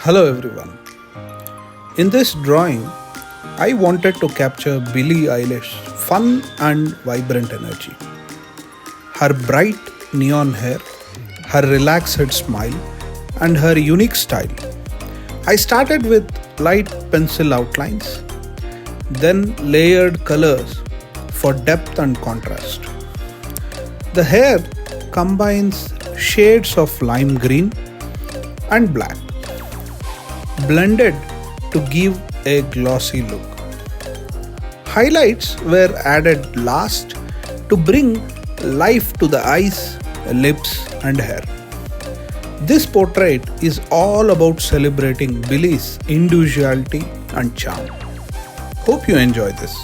Hello everyone. In this drawing, I wanted to capture Billie Eilish's fun and vibrant energy. Her bright neon hair, her relaxed smile, and her unique style. I started with light pencil outlines, then layered colors for depth and contrast. The hair combines shades of lime green and black, blended to give a glossy look. Highlights were added last to bring life to the eyes, lips, and hair. This portrait is all about celebrating Billie's individuality and charm. Hope you enjoy this.